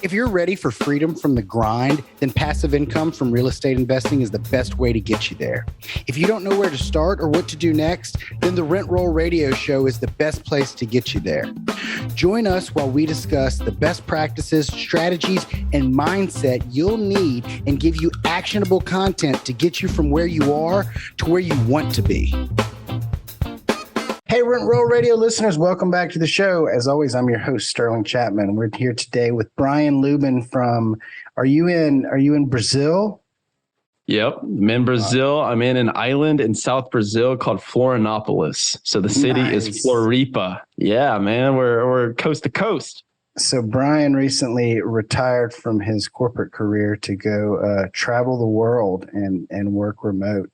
If you're ready for freedom from the grind, then passive income from real estate investing is the best way to get you there. If you don't know where to start or what to do next, then the Rent Roll Radio Show is the best place to get you there. Join us while we discuss the best practices, strategies, and mindset you'll need and give you actionable content to get you from where you are to where you want to be. Hey, Rent Roll Radio listeners, welcome back to the show. As always, I'm your host, Sterling Chapman. We're here today with Brian Leubben from, are you in Brazil? Yep, I'm in Brazil. I'm in an island in South Brazil called Florianópolis. So the city is Floripa. Yeah, man, we're coast to coast. So Brian recently retired from his corporate career to go travel the world and work remote.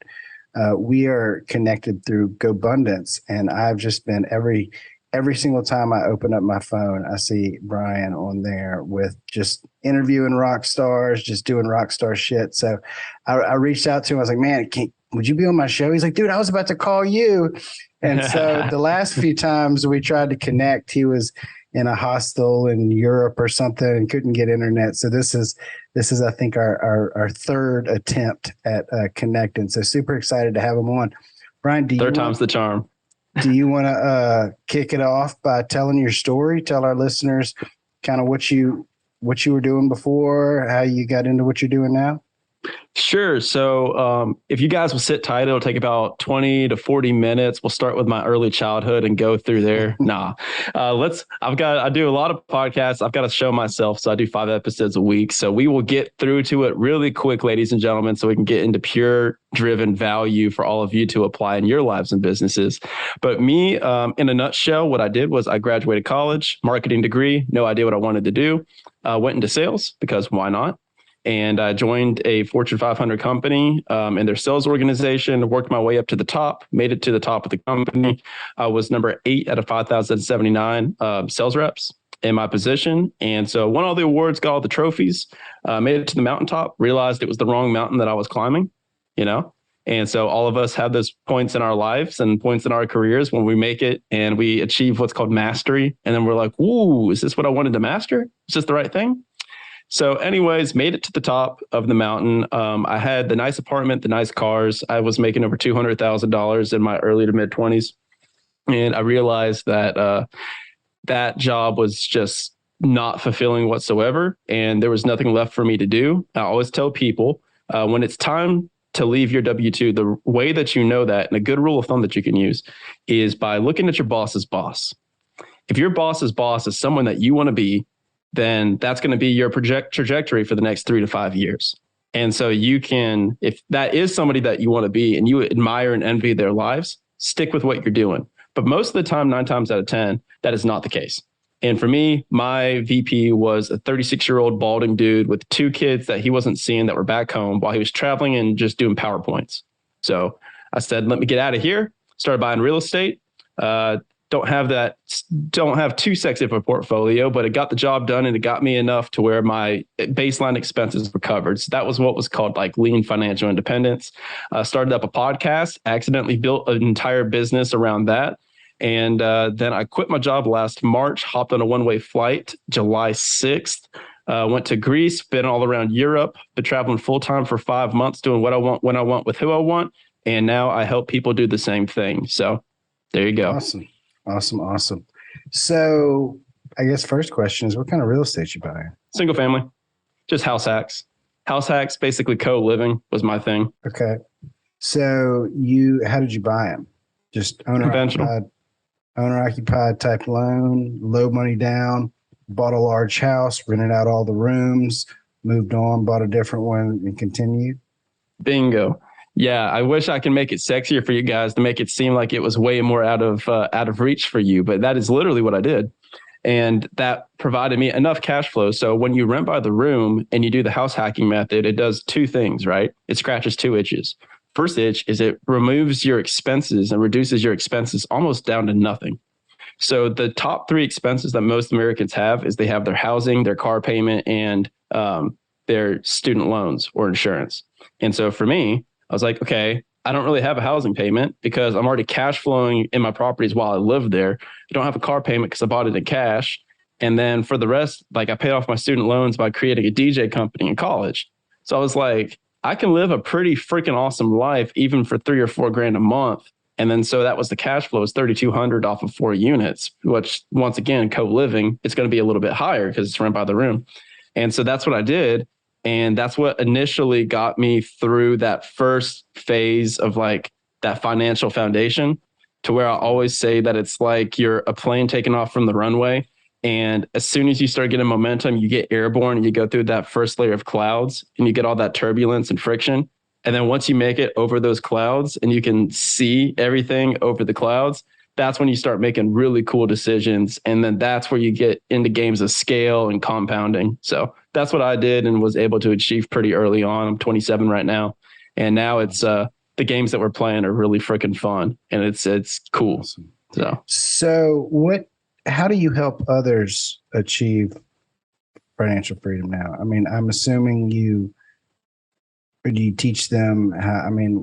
We are connected through GoBundance, and I've just been every single time I open up my phone, I see Brian on there with just interviewing rock stars, just doing rock star shit. So I reached out to him. I was like, man, would you be on my show? He's like, dude, I was about to call you. And so the last few times we tried to connect, he was in a hostel in Europe or something and couldn't get internet. So this is, I think, our third attempt at connecting. So super excited to have him on. Brian, third time's the charm. Do you want to kick it off by telling your story? Tell our listeners kind of what you were doing before, how you got into what you're doing now? Sure. So if you guys will sit tight, it'll take about 20 to 40 minutes. We'll start with my early childhood and go through there. I do a lot of podcasts. I've got to show myself. So I do 5 episodes a week. So we will get through to it really quick, ladies and gentlemen, so we can get into pure driven value for all of you to apply in your lives and businesses. But me, in a nutshell, what I did was I graduated college, marketing degree, no idea what I wanted to do. Went into sales because why not? And I joined a Fortune 500 company in their sales organization, worked my way up to the top, made it to the top of the company. I was number 8 out of 5,079 sales reps in my position. And so won all the awards, got all the trophies, made it to the mountaintop, realized it was the wrong mountain that I was climbing, And so all of us have those points in our lives and points in our careers when we make it and we achieve what's called mastery. And then we're like, ooh, is this what I wanted to master? Is this the right thing? So anyways, made it to the top of the mountain. I had the nice apartment, the nice cars. I was making over $200,000 in my early to mid 20s. And I realized that that job was just not fulfilling whatsoever. And there was nothing left for me to do. I always tell people when it's time to leave your W-2, the way that you know that, and a good rule of thumb that you can use, is by looking at your boss's boss. If your boss's boss is someone that you want to be, then that's going to be your trajectory for the next 3 to 5 years. And so you can, if that is somebody that you want to be and you admire and envy their lives, stick with what you're doing. But most of the time, 9 times out of 10, that is not the case. And for me, my VP was a 36-year-old balding dude with 2 kids that he wasn't seeing that were back home while he was traveling and just doing PowerPoints. So I said, let me get out of here, started buying real estate. Don't have too sexy of a portfolio, but it got the job done and it got me enough to where my baseline expenses were covered. So that was what was called like lean financial independence. Started up a podcast, accidentally built an entire business around that. And then I quit my job last March, hopped on a one-way flight, July 6th, went to Greece, been all around Europe, been traveling full-time for 5 months, doing what I want, when I want, with who I want. And now I help people do the same thing. So there you go. Awesome. So I guess first question is, what kind of real estate you buying? Single family, just house hacks. House hacks, basically co-living was my thing. Okay. So how did you buy them? Just owner occupied type loan, low money down, bought a large house, rented out all the rooms, moved on, bought a different one and continued? Bingo. Yeah, I wish I can make it sexier for you guys to make it seem like it was way more out of reach for you, but that is literally what I did. And that provided me enough cash flow. So when you rent by the room and you do the house hacking method, it does 2 things, right? It scratches 2 itches. First itch is it removes your expenses and reduces your expenses almost down to nothing. So the top 3 expenses that most Americans have is they have their housing, their car payment, and their student loans or insurance. And so for me, I was like, okay, I don't really have a housing payment because I'm already cash flowing in my properties while I live there. I don't have a car payment because I bought it in cash. And then for the rest, like I paid off my student loans by creating a DJ company in college. So I was like, I can live a pretty freaking awesome life, even for $3 or $4 a month. And then so that was the cash flow is 3,200 off of 4 units, which once again, co-living, it's going to be a little bit higher because it's rent by the room. And so that's what I did. And that's what initially got me through that first phase of like that financial foundation, to where I always say that it's like you're a plane taking off from the runway. And as soon as you start getting momentum, you get airborne and you go through that first layer of clouds and you get all that turbulence and friction. And then once you make it over those clouds and you can see everything over the clouds, that's when you start making really cool decisions. And then that's where you get into games of scale and compounding. So that's what I did and was able to achieve pretty early on. I'm 27 right now. And now it's the games that we're playing are really freaking fun and it's cool. Awesome. So how do you help others achieve financial freedom now? I mean, I'm assuming do you teach them how, I mean,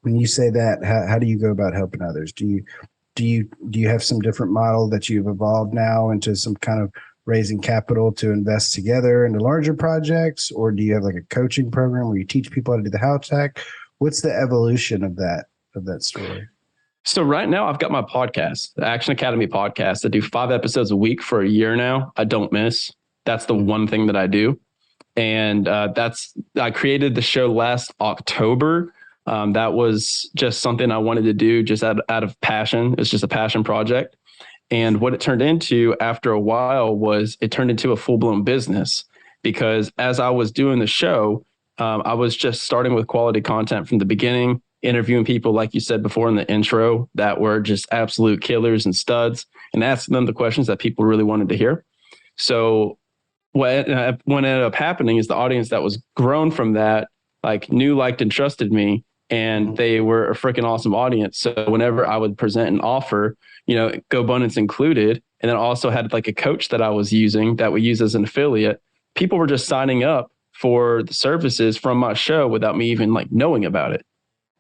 when you say that, how do you go about helping others? Do you have some different model that you've evolved now into some kind of raising capital to invest together into larger projects? Or do you have like a coaching program where you teach people how to do the house hack? What's the evolution of that story? So right now I've got my podcast, the Action Academy podcast. I do 5 episodes a week for a year now. I don't miss. That's the one thing that I do. And I created the show last October. That was just something I wanted to do just out of passion. It's just a passion project. And what it turned into after a while was it turned into a full-blown business, because as I was doing the show, I was just starting with quality content from the beginning, interviewing people, like you said before in the intro, that were just absolute killers and studs, and asking them the questions that people really wanted to hear. So what ended up happening is the audience that was grown from that, like knew, liked, and trusted me, and they were a freaking awesome audience. So whenever I would present an offer, Go Abundance included, and then also had like a coach that I was using that we use as an affiliate, people were just signing up for the services from my show without me even like knowing about it.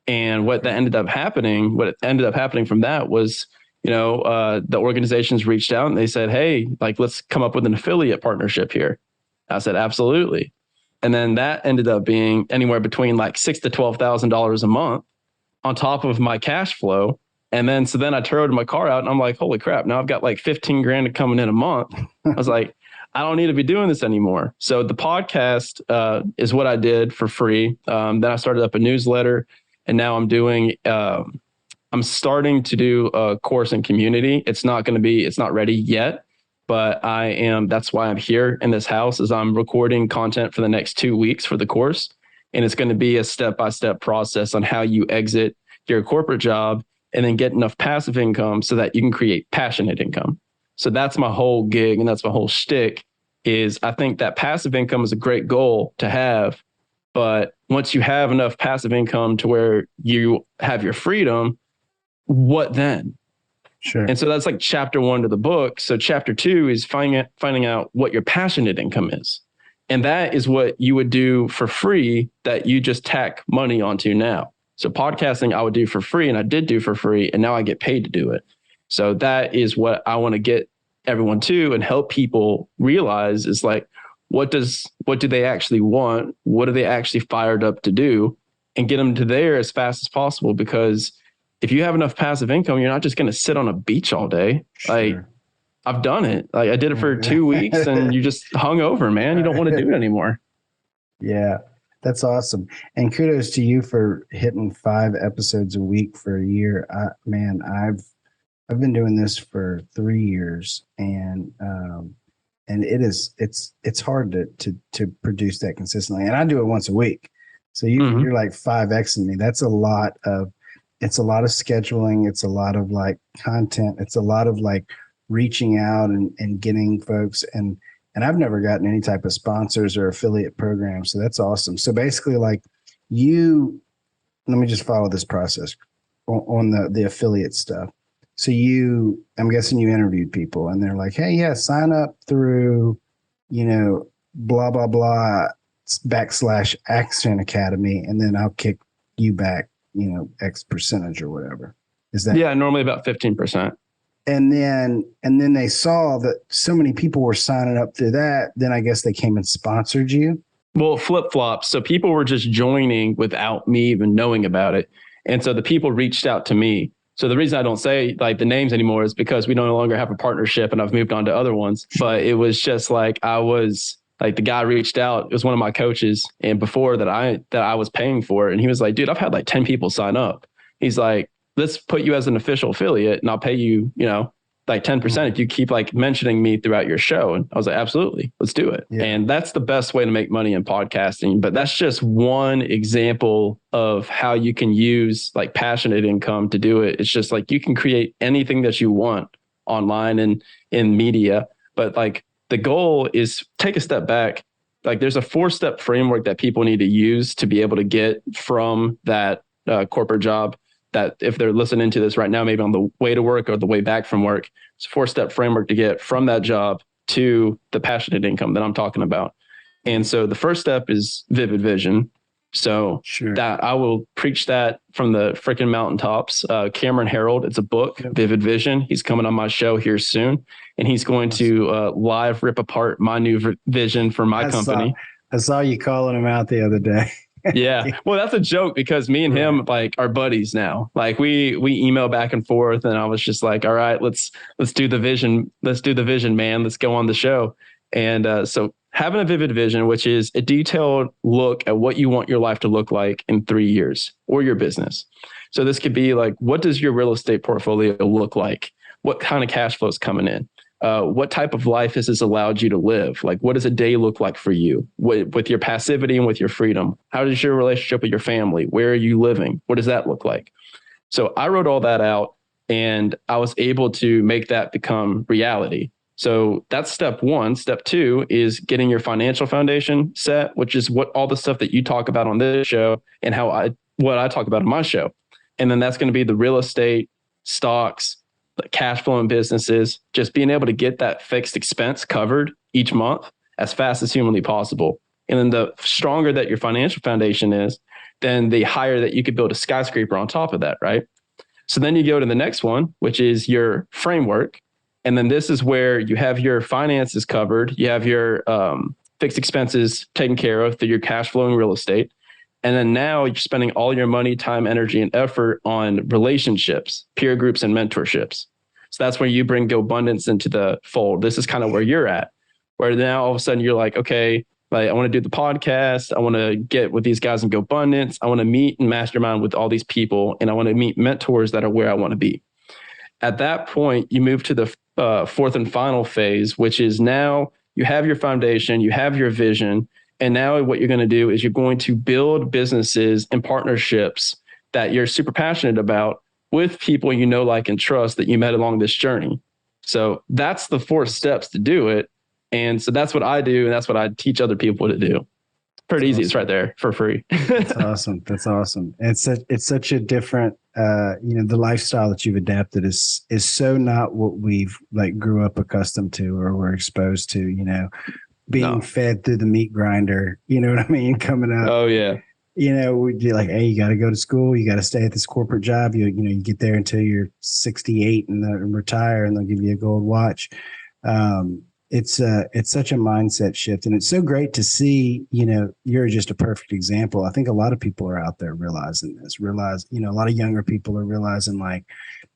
And what ended up happening from that was, the organizations reached out and they said, hey, like, let's come up with an affiliate partnership here. I said, absolutely. And then that ended up being anywhere between like $6,000 to $12,000 a month on top of my cash flow. And then, so then I turned my car out and I'm like, holy crap, now I've got like 15 grand coming in a month. I was like, I don't need to be doing this anymore. So the podcast is what I did for free. Then I started up a newsletter, and now I'm starting to do a course in community. It's not ready yet, but that's why I'm here in this house, is I'm recording content for the next 2 weeks for the course. And it's going to be a step-by-step process on how you exit your corporate job and then get enough passive income so that you can create passionate income. So that's my whole gig, and that's my whole shtick, is I think that passive income is a great goal to have. But once you have enough passive income to where you have your freedom, what then? Sure. And so that's like chapter 1 to the book. So chapter 2 is finding out what your passionate income is. And that is what you would do for free that you just tack money onto now. So podcasting I would do for free, and I did do for free, and now I get paid to do it. So that is what I want to get everyone to and help people realize, is like, what do they actually want? What are they actually fired up to do? And get them to there as fast as possible. Because if you have enough passive income, you're not just going to sit on a beach all day. Sure. Like, I've done it. Like, I did it for 2 weeks and you just hung over, man. You don't want to do it anymore. Yeah, that's awesome. And kudos to you for hitting 5 episodes a week for a year. I've been doing this for 3 years, and it's hard to produce that consistently. And I do it once a week. So you're like 5Xing me. That's a lot of scheduling. It's a lot of like content. It's a lot of like reaching out and getting folks. And I've never gotten any type of sponsors or affiliate programs. So that's awesome. So basically, like, let me just follow this process on the affiliate stuff. So I'm guessing you interviewed people and they're like, hey, yeah, sign up through, blah, blah, blah, / Action Academy. And then I'll kick you back, X percentage or whatever. Is that? Yeah, normally about 15%. and then they saw that so many people were signing up through that. Then I guess they came and sponsored you. Well, flip flops. So people were just joining without me even knowing about it. And so the people reached out to me. So the reason I don't say like the names anymore is because we no longer have a partnership and I've moved on to other ones. But it was just like I was like the guy reached out. It was one of my coaches, and before that I was paying for it. And he was like, dude, I've had like 10 people sign up. He's like, let's put you as an official affiliate and I'll pay you, like 10% if you keep like mentioning me throughout your show. And I was like, absolutely, let's do it. Yeah. And that's the best way to make money in podcasting. But that's just one example of how you can use like passionate income to do it. It's just like you can create anything that you want online and in media. But like the goal is take a step back. Like there's a 4-step framework that people need to use to be able to get from that corporate job, that if they're listening to this right now, maybe on the way to work or the way back from work, it's a 4-step framework to get from that job to the passionate income that I'm talking about. And so the first step is vivid vision. So that I will preach that from the freaking mountaintops. Cameron Harold, it's a book, Vivid Vision. He's coming on my show here soon, and he's going to live rip apart my new vision for my company. I saw you calling him out the other day. Yeah. Well, that's a joke because me and him like are buddies now. Like we email back and forth, and I was just like, all right, let's do the vision. Let's do the vision, man. Let's go on the show. And so having a vivid vision, which is a detailed look at what you want your life to look like in 3 years or your business. So this could be like, what does your real estate portfolio look like? What kind of cash flow is coming in? What type of life has this allowed you to live? Like, what does a day look like for you with your passivity and with your freedom? How does your relationship with your family? Where are you living? What does that look like? So I wrote all that out, and I was able to make that become reality. So that's step one. Step two is getting your financial foundation set, which is what all the stuff that you talk about on this show and what I talk about on my show. And then that's going to be the real estate, stocks, cash flowing businesses, just being able to get that fixed expense covered each month as fast as humanly possible. And then the stronger that your financial foundation is, then the higher that you could build a skyscraper on top of that, right? So then you go to the next one, which is your framework. And then this is where you have your finances covered. You have your fixed expenses taken care of through your cash flowing real estate. And then now you're spending all your money, time, energy, and effort on relationships, peer groups, and mentorships. So that's where you bring GoBundance into the fold. This is kind of where you're at, where now all of a sudden you're like, okay, like I want to do the podcast. I want to get with these guys in GoBundance. I want to meet and mastermind with all these people. And I want to meet mentors that are where I want to be. At that point, you move to the fourth and final phase, which is now you have your foundation, you have your vision. And now what you're going to do is you're going to build businesses and partnerships that you're super passionate about with people you know, like, and trust that you met along this journey. So that's the 4 steps to do it. And so that's what I do. And that's what I teach other people to do. Pretty easy. Awesome. It's right there for free. That's awesome. That's awesome. It's such a different, the lifestyle that you've adapted is so not what we've like grew up accustomed to or were exposed to, being fed through the meat grinder, you know what I mean? Coming up. Oh yeah. We'd be like, hey, you got to go to school. You got to stay at this corporate job. You get there until you're 68 and then retire, and they'll give you a gold watch. It's such a mindset shift, and it's so great to see. You're just a perfect example. I think a lot of people are out there realizing this. A lot of younger people are realizing like,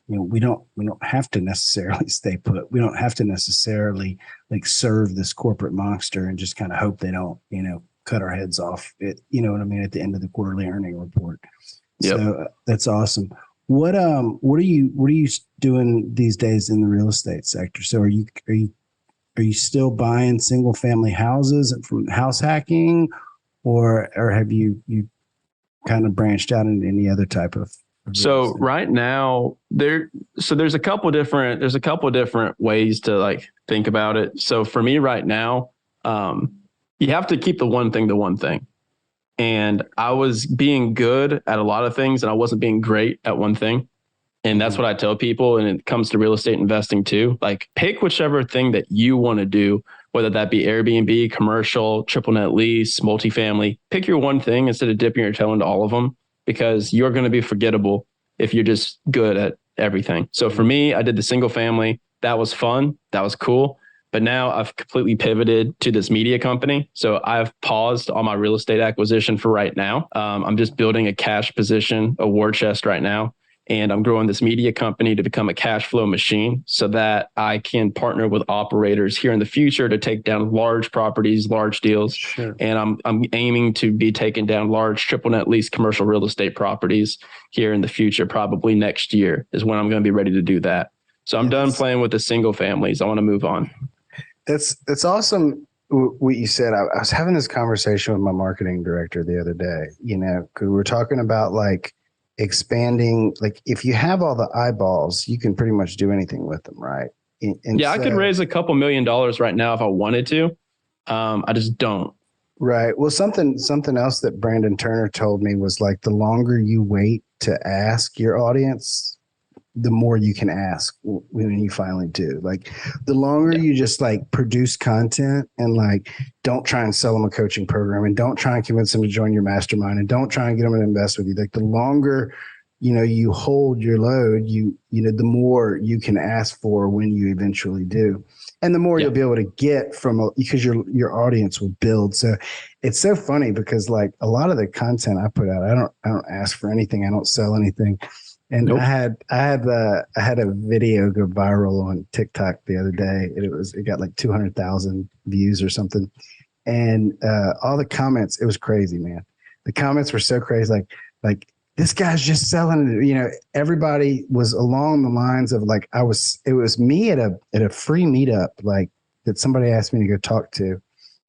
we don't have to necessarily stay put. We don't have to necessarily like serve this corporate monster and just kind of hope they don't, cut our heads off. You know what I mean? At the end of the quarterly earning report. Yep. So that's awesome. What are you doing these days in the real estate sector? So are you still buying single family houses from house hacking, or have you kind of branched out into any other type of? So right now there's a couple different ways to like think about it. So for me right now, you have to keep the one thing. And I was being good at a lot of things and I wasn't being great at one thing. And that's what I tell people. And it comes to real estate investing too. Like pick whichever thing that you want to do, whether that be Airbnb, commercial, triple net lease, multifamily. Pick your one thing instead of dipping your toe into all of them, because you're going to be forgettable if you're just good at everything. So for me, I did the single family. That was fun. That was cool. But now I've completely pivoted to this media company. So I've paused on my real estate acquisition for right now. I'm just building a cash position, a war chest right now. And I'm growing this media company to become a cash flow machine so that I can partner with operators here in the future to take down large properties, large deals. Sure. And I'm aiming to be taking down large triple net lease commercial real estate properties here in the future. Probably next year is when I'm going to be ready to do that. So I'm done playing with the single families. I want to move on. That's awesome what you said. I was having this conversation with my marketing director the other day, because we were talking about like expanding, like if you have all the eyeballs, you can pretty much do anything with them, right? I could raise a couple $1 million right now if I wanted to. I just don't. Right. Well, something else that Brandon Turner told me was like the longer you wait to ask your audience, the more you can ask when you finally do. Like the longer you just like produce content and like don't try and sell them a coaching program and don't try and convince them to join your mastermind and don't try and get them to invest with you. Like the longer, you hold your load, the more you can ask for when you eventually do. And the more you'll be able to get because your audience will build. So it's so funny because like a lot of the content I put out, I don't ask for anything. I don't sell anything. And I had a video go viral on TikTok the other day. It got like 200,000 views or something. And all the comments, it was crazy, man. The comments were so crazy. Like this guy's just selling it. Everybody was along the lines of like, it was me at a free meetup, like that somebody asked me to go talk to.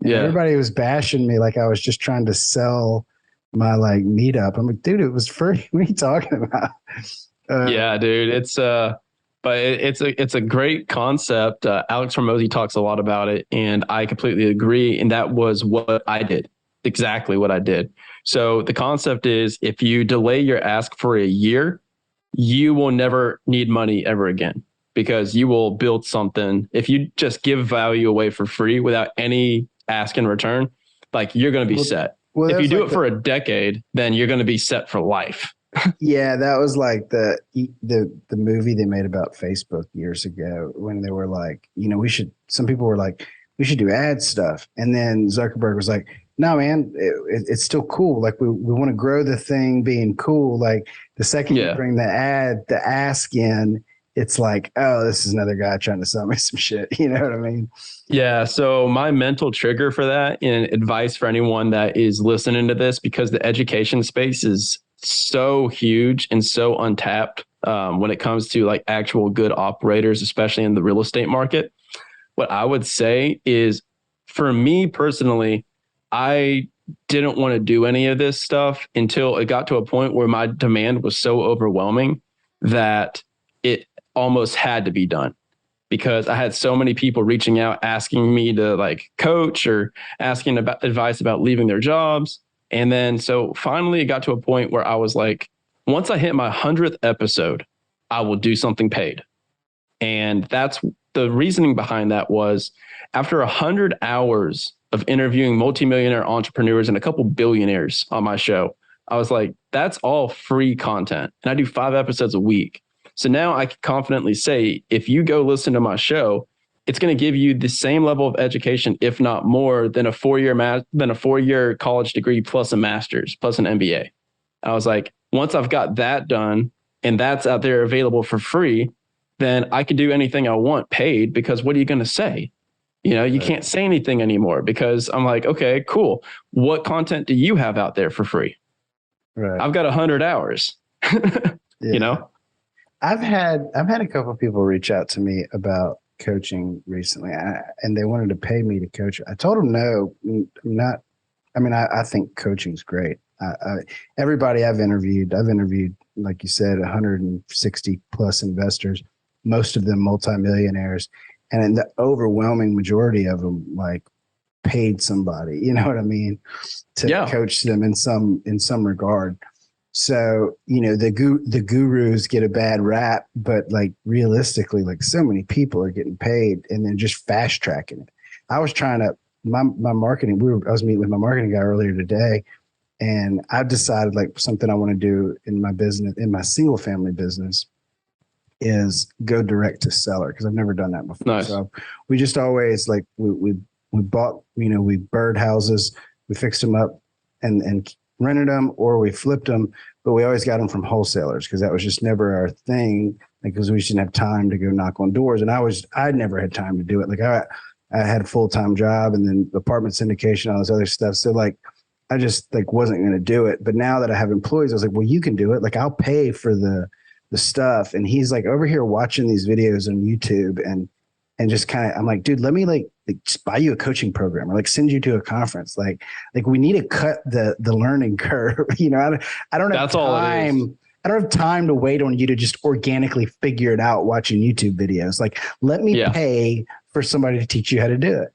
And everybody was bashing me like I was just trying to sell my like meetup. I'm like, dude, it was free. What are you talking about? Yeah, dude, it's a great concept. Alex Hormozy talks a lot about it, and I completely agree. And that was what I did, exactly what I did. So the concept is, if you delay your ask for a year, you will never need money ever again, because you will build something. If you just give value away for free without any ask in return, like you're going to be set. Well, if you do it for a decade, then you're going to be set for life. Yeah, that was like the movie they made about Facebook years ago when they were like, some people were like, we should do ad stuff. And then Zuckerberg was like, no, man, it's still cool. Like we want to grow the thing being cool. Like the second you bring the ask in, it's like, oh, this is another guy trying to sell me some shit. You know what I mean? Yeah. So my mental trigger for that, and advice for anyone that is listening to this, because the education space is so huge and so untapped when it comes to like actual good operators, especially in the real estate market. What I would say is, for me personally, I didn't want to do any of this stuff until it got to a point where my demand was so overwhelming that it almost had to be done, because I had so many people reaching out, asking me to like coach or asking about advice about leaving their jobs. And then so finally it got to a point where I was like, once I hit my 100th episode, I will do something paid. And that's the reasoning behind that was, after 100 hours of interviewing multimillionaire entrepreneurs and a couple billionaires on my show, I was like, that's all free content. And I do 5 episodes a week. So now I can confidently say, if you go listen to my show, it's going to give you the same level of education, if not more, than a 4-year college degree plus a master's plus an MBA. I was like, once I've got that done and that's out there available for free, then I could do anything I want paid, because what are you going to say? You can't say anything anymore, because I'm like, okay, cool. What content do you have out there for free? Right. I've got 100 hours, I've had a couple of people reach out to me about coaching recently, and they wanted to pay me to coach. I told them no, I'm not. I mean, I think coaching's great. Everybody I've interviewed, like you said, 160 plus investors, most of them multimillionaires, and the overwhelming majority of them like paid somebody, you know what I mean, to coach them in some regard. So, the gurus get a bad rap, but like realistically, like so many people are getting paid and then just fast tracking it. I was trying to, my marketing, I was meeting with my marketing guy earlier today, and I've decided like something I want to do in my business, in my single family business, is go direct to seller, because I've never done that before. Nice. So we just always like we bought, we bird houses, we fixed them up and rented them, or we flipped them, but we always got them from wholesalers because that was just never our thing, because we just didn't have time to go knock on doors. And I never had time to do it. Like I had a full-time job and then apartment syndication, all this other stuff. So like, I just like wasn't going to do it. But now that I have employees, I was like, well, you can do it. Like I'll pay for the stuff. And he's like over here watching these videos on YouTube and just kind of, I'm like, dude, let me like just buy you a coaching program or like send you to a conference. Like we need to cut the learning curve. I don't have That's time. all it is. I don't have time to wait on you to just organically figure it out watching YouTube videos. Like, let me pay for somebody to teach you how to do it.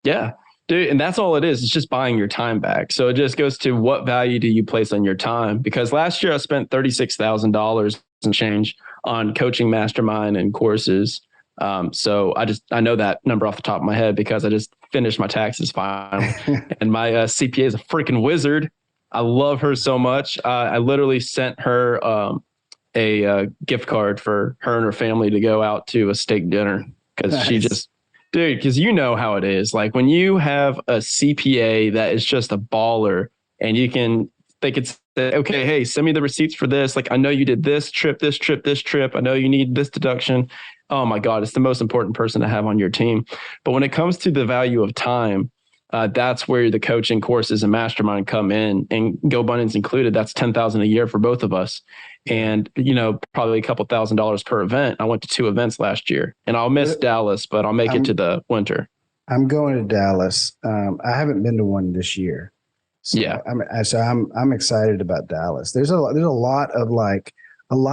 Yeah, dude. And that's all it is. It's just buying your time back. So it just goes to what value do you place on your time? Because last year I spent $36,000 and change on coaching mastermind and courses. So I know that number off the top of my head because I just finished my taxes finally. And my CPA is a freaking wizard. I love her so much. I literally sent her a gift card for her and her family to go out to a steak dinner because she just, dude, because you know how it is. Like when you have a CPA that is just a baller and they could say, okay, hey, send me the receipts for this. Like, I know you did this trip. I know you need this deduction. Oh my God, it's the most important person to have on your team. But when it comes to the value of time, that's where the coaching courses and mastermind come in, and Go Abundance included. That's $10,000 a year for both of us. And, probably a couple $1,000s per event. I went to 2 events last year, and I'll miss Dallas, but I'll make it to the winter. I'm going to Dallas. I haven't been to one this year. So yeah. I'm excited about Dallas. There's a lot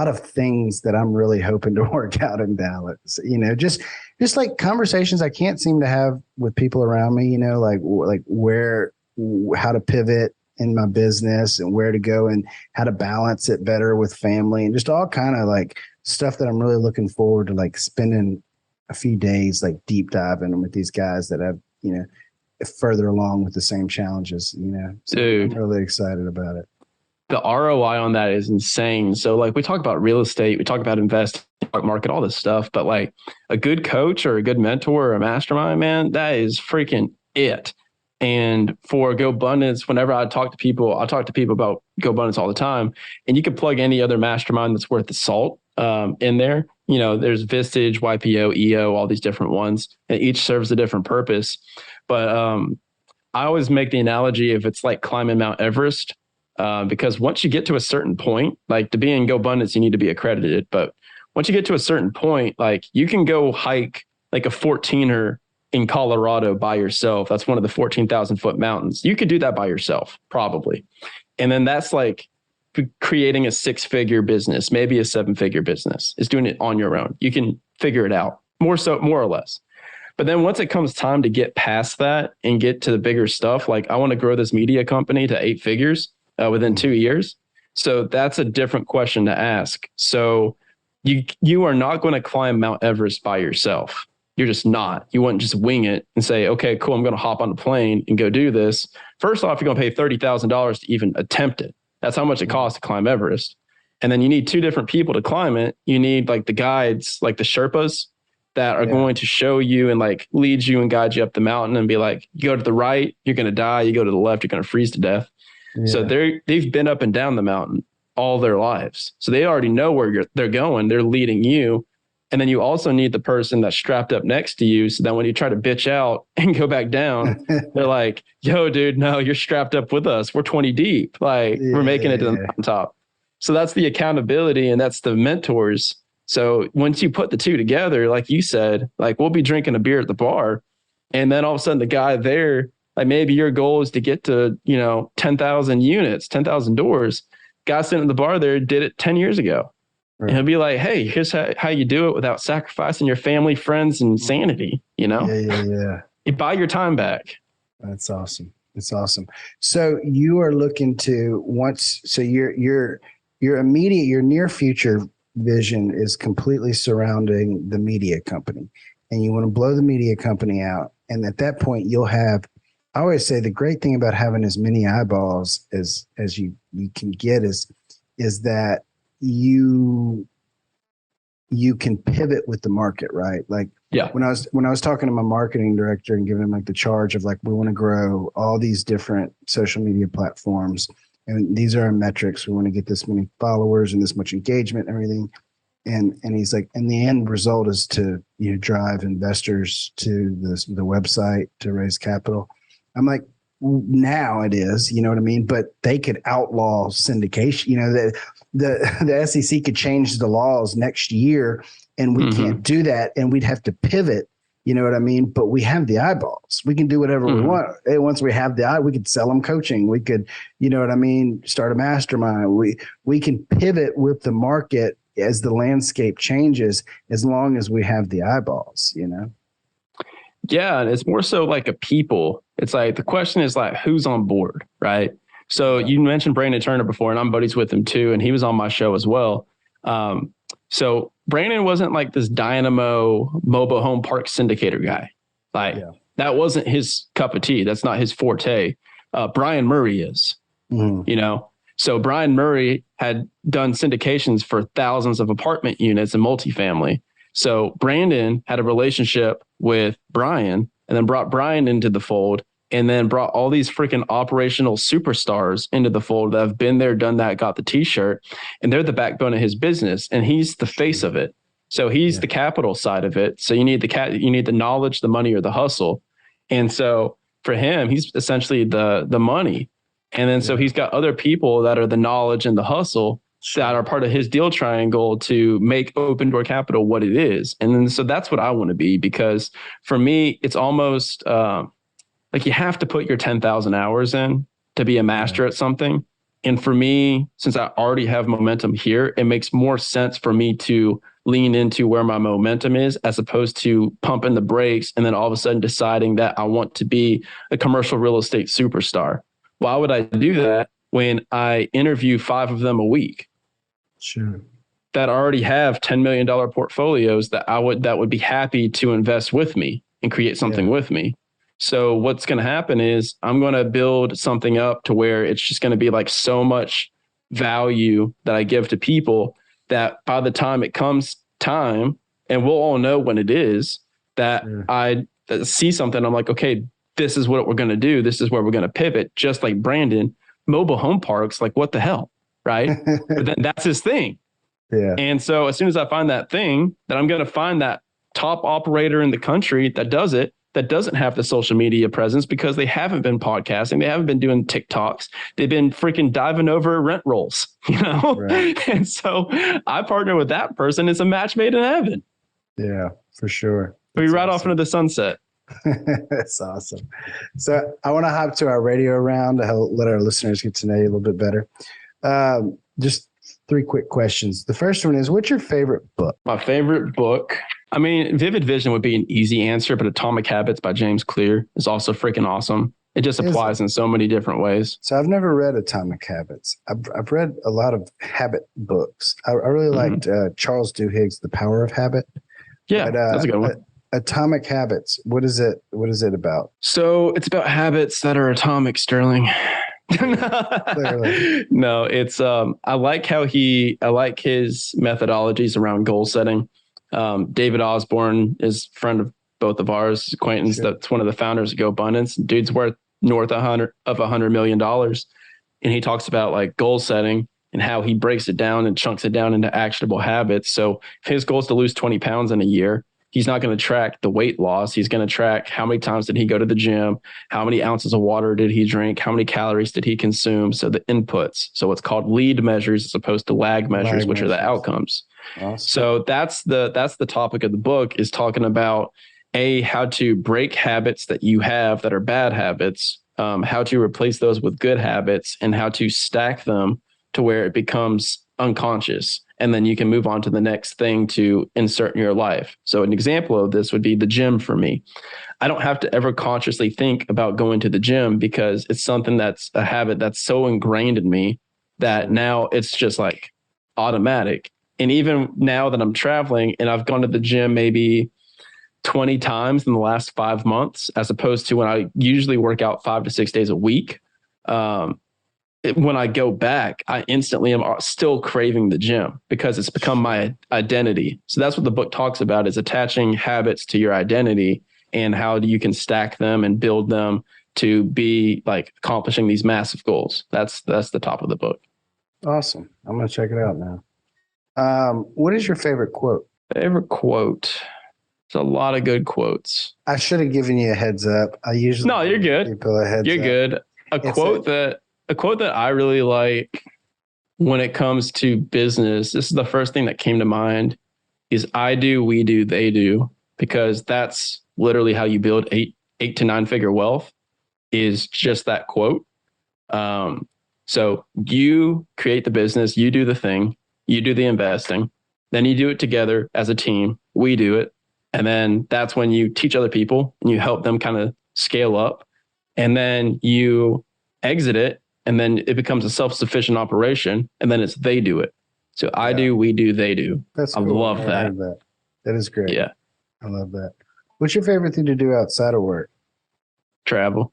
of things that I'm really hoping to work out in Dallas, just like conversations I can't seem to have with people around me, like how to pivot in my business and where to go and how to balance it better with family and just all kind of like stuff that I'm really looking forward to, like spending a few days, like deep diving with these guys that have, further along with the same challenges, so Dude, I'm really excited about it. The ROI on that is insane. So like we talk about real estate, we talk about invest, market, all this stuff, but like a good coach or a good mentor or a mastermind, man, that is freaking it. And for Go Abundance, whenever I talk to people about Go Abundance all the time, and you can plug any other mastermind that's worth the salt in there. There's Vistage, YPO, EO, all these different ones, and each serves a different purpose. But I always make the analogy if it's like climbing Mount Everest, because once you get to a certain point, like to be in Go Abundance, you need to be accredited. But once you get to a certain point, like you can go hike like a 14er in Colorado by yourself. That's one of the 14,000 foot mountains. You could do that by yourself, probably. And then that's like creating a 6-figure business, maybe a 7-figure business, is doing it on your own. You can figure it out more or less. But then once it comes time to get past that and get to the bigger stuff, like I want to grow this media company to 8 figures within 2 years. So that's a different question to ask. So you are not going to climb Mount Everest by yourself. You're just not. You wouldn't just wing it and say, okay, cool, I'm going to hop on a plane and go do this. First off, you're going to pay $30,000 to even attempt it. That's how much it costs to climb Everest. And then you need 2 different people to climb it. You need like the guides, like the Sherpas that are going to show you and like lead you and guide you up the mountain and be like, you go to the right, you're going to die. You go to the left, you're going to freeze to death. Yeah. So they've been up and down the mountain all their lives. So they already know where they're going. They're leading you. And then you also need the person that's strapped up next to you so that when you try to bitch out and go back down, they're like, yo, dude, no, you're strapped up with us. We're 20 deep. Like we're making it to the mountaintop. So that's the accountability and that's the mentors. So once you put the 2 together, like you said, like we'll be drinking a beer at the bar. And then all of a sudden the guy there, like maybe your goal is to get to, 10,000 units, 10,000 doors. Guy sitting at the bar there did it 10 years ago. Right. And he'll be like, hey, here's how you do it without sacrificing your family, friends, and sanity, Yeah. You buy your time back. That's awesome. It's awesome. So you are looking to your immediate, your near future vision is completely surrounding the media company, and you want to blow the media company out. And at that point you'll have, I always say the great thing about having as many eyeballs as you can get is that you you can pivot with the market, right? Like Yeah. when I was talking to my marketing director and giving him like the charge of like, we want to grow all these different social media platforms, and these are our metrics. We want to get this many followers and this much engagement and everything. And he's like, and the end result is to, you know, drive investors to the website to raise capital. I'm like, now it is, you know what I mean? But they could outlaw syndication. You know, the SEC could change the laws next year, and we can't do that, and we'd have to pivot. You know what I mean? But we have the eyeballs. We can do whatever we want. And once we have we could sell them coaching. We could, you know what I mean, start a mastermind. We can pivot with the market as the landscape changes, as long as we have the eyeballs, you know? Yeah. And it's more so like a people. It's like, the question is like, who's on board, right? So you mentioned Brandon Turner before, and I'm buddies with him too. And he was on my show as well. So Brandon wasn't like this dynamo mobile home park syndicator guy. Like that wasn't his cup of tea. That's not his forte. Brian Murray is, you know? So Brian Murray had done syndications for thousands of apartment units and multifamily. So Brandon had a relationship with Brian, and then brought Brian into the fold, and then brought all these freaking operational superstars into the fold that have been there, done that, got the t-shirt, and they're the backbone of his business. And he's the face of it. So he's the capital side of it. So you need the knowledge, the money, or the hustle. And so for him, he's essentially the money. And then so he's got other people that are the knowledge and the hustle that are part of his deal triangle to make Open Door Capital what it is. And then so that's what I want to be, because for me, it's almost like you have to put your 10,000 hours in to be a master at something. And for me, since I already have momentum here, it makes more sense for me to lean into where my momentum is, as opposed to pumping the brakes and then all of a sudden deciding that I want to be a commercial real estate superstar. Why would I do that when I interview 5 of them a week? Sure. That already have $10 million portfolios that would be happy to invest with me and create something with me. So what's going to happen is I'm going to build something up to where it's just going to be like so much value that I give to people that by the time it comes time, and we'll all know when it is, that I see something, I'm like, okay, this is what we're going to do. This is where we're going to pivot. Just like Brandon, mobile home parks, like what the hell, right? But then that's his thing. Yeah. And so as soon as I find that thing, then I'm going to find that top operator in the country that does it, that doesn't have the social media presence, because they haven't been podcasting. They haven't been doing TikToks. They've been freaking diving over rent rolls, you know? Right. And so I partner with that person. It's a match made in heaven. Yeah, for sure. We ride off into the sunset. That's awesome. So I want to hop to our radio round to let our listeners get to know you a little bit better. Just 3 quick questions. The first one is, what's your favorite book? My favorite book, I mean, Vivid Vision would be an easy answer, but Atomic Habits by James Clear is also freaking awesome. It just applies in so many different ways. So I've never read Atomic Habits. I've read a lot of habit books. I really liked Charles Duhigg's The Power of Habit. Yeah, that's a good one. Atomic Habits. What is it about? So it's about habits that are atomic, Sterling. Clearly. No, it's I like his methodologies around goal setting. David Osborne is a friend of both of ours, acquaintance. Sure. That's one of the founders of Go Abundance. Dude's worth north of $100 million. And he talks about like goal setting and how he breaks it down and chunks it down into actionable habits. So if his goal is to lose 20 pounds in a year, he's not going to track the weight loss. He's going to track how many times did he go to the gym, how many ounces of water did he drink, how many calories did he consume. So the inputs. So what's called lead measures as opposed to lag measures, which are the outcomes. Awesome. So that's the topic of the book, is talking about how to break habits that you have that are bad habits, how to replace those with good habits, and how to stack them to where it becomes unconscious. And then you can move on to the next thing to insert in your life. So an example of this would be the gym for me. I don't have to ever consciously think about going to the gym, because it's something that's a habit that's so ingrained in me that now it's just like automatic. And even now that I'm traveling and I've gone to the gym maybe 20 times in the last 5 months, as opposed to when I usually work out 5 to 6 days a week. when I go back, I instantly am still craving the gym because it's become my identity. So that's what the book talks about, is attaching habits to your identity and how you can stack them and build them to be like accomplishing these massive goals. That's the top of the book. Awesome. I'm going to check it out now. What is your favorite quote? Favorite quote? There's a lot of good quotes. I should have given you a heads up. I usually No, you're good. People a heads you're up. good. A quote that I really like when it comes to business, this is the first thing that came to mind, is I do, we do, they do, because that's literally how you build eight to nine figure wealth, is just that quote. So you create the business, you do the thing, you do the investing, then you do it together as a team. We do it. And then that's when you teach other people and you help them kind of scale up, and then you exit it. And then it becomes a self-sufficient operation, and then it's they do it. So I do, we do, they do. That's I cool. love that. That is great. Yeah. I love that. What's your favorite thing to do outside of work? Travel.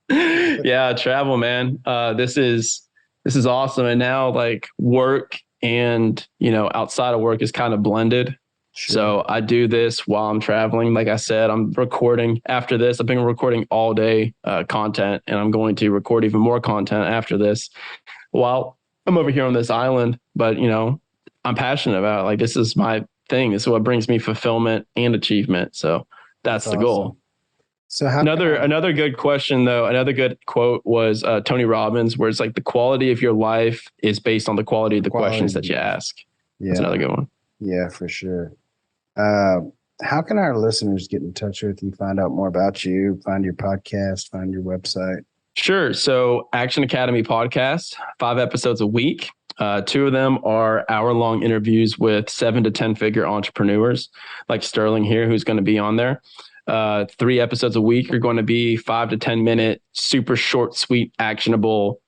Yeah, travel, man. This is awesome. And now like work and, outside of work is kind of blended. Sure. So I do this while I'm traveling. Like I said, I'm recording after this. I've been recording all day content, and I'm going to record even more content after this while I'm over here on this island. But, I'm passionate about it. Like, this is my thing. This is what brings me fulfillment and achievement. So that's the awesome goal. So another good question, though, another good quote was Tony Robbins, where it's like the quality of your life is based on the quality of the questions that you ask. Yeah. That's another good one. Yeah, for sure. How can our listeners get in touch with you, find out more about you, find your podcast, find your website? Sure. So Action Academy podcast, 5 episodes a week. 2 of them are hour-long interviews with 7 to 10 figure entrepreneurs like Sterling here, who's going to be on there. 3 episodes a week are going to be 5 to 10 minute, super short, sweet, actionable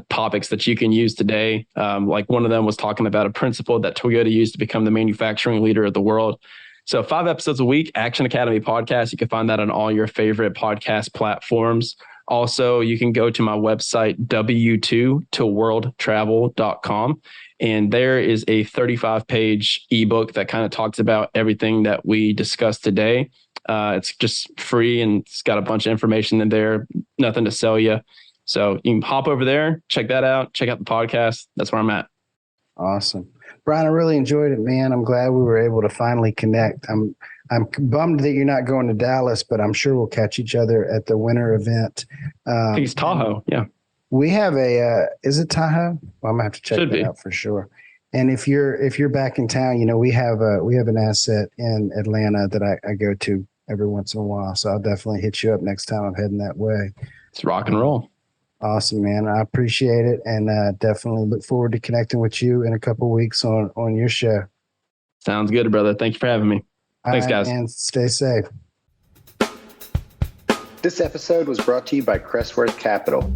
topics that you can use today. Like one of them was talking about a principle that Toyota used to become the manufacturing leader of the world. So 5 episodes a week, Action Academy podcast. You can find that on all your favorite podcast platforms. Also, you can go to my website, w2toworldtravel.com. And there is a 35-page ebook that kind of talks about everything that we discussed today. It's just free, and it's got a bunch of information in there, nothing to sell you. So you can hop over there, check that out, check out the podcast. That's where I'm at. Awesome. Brian, I really enjoyed it, man. I'm glad we were able to finally connect. I'm bummed that you're not going to Dallas, but I'm sure we'll catch each other at the winter event. I think it's Tahoe. Yeah. We have is it Tahoe? Well, I'm gonna have to check that out for sure. And if you're back in town, we have an asset in Atlanta that I go to every once in a while. So I'll definitely hit you up next time I'm heading that way. It's rock and roll. Awesome, man. I appreciate it, and definitely look forward to connecting with you in a couple of weeks on your show. Sounds good, brother. Thank you for having me. Thanks, guys. And stay safe. This episode was brought to you by Crestworth Capital.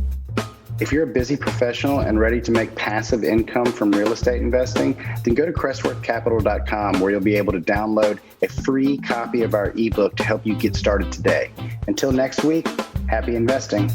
If you're a busy professional and ready to make passive income from real estate investing, then go to crestworthcapital.com, where you'll be able to download a free copy of our ebook to help you get started today. Until next week, happy investing.